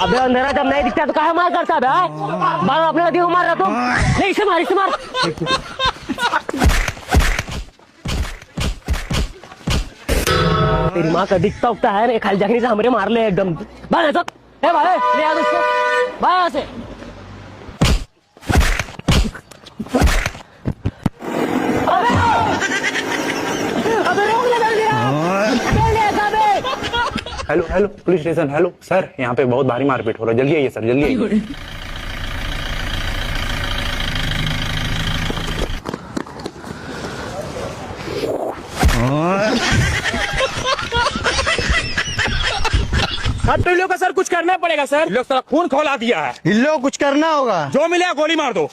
अबे अंधेरा जब नहीं दिखता तो कहाँ मार करता बे? बाल अपने नदी मार रहा तुम? नहीं इसे मार इसे मार। तेरी माँ का दिखता उगता है ना खाली जखनी से हमरे मार ले एकदम। भाई ऐसा ए भाई ले आ उसको भाई यहाँ से। अबे रोक ले जल्दी hello hello police station. Hello sir, यहाँ पे बहुत भारी मारपीट हो रहा है, जल्दी आइए सर, जल्दी आइए। अब तो इन लोग का सर कुछ करना पड़ेगा सर। लोग सारा खून खौला दिया है। इन लोग कुछ करना होगा। जो मिले गोली मार दो।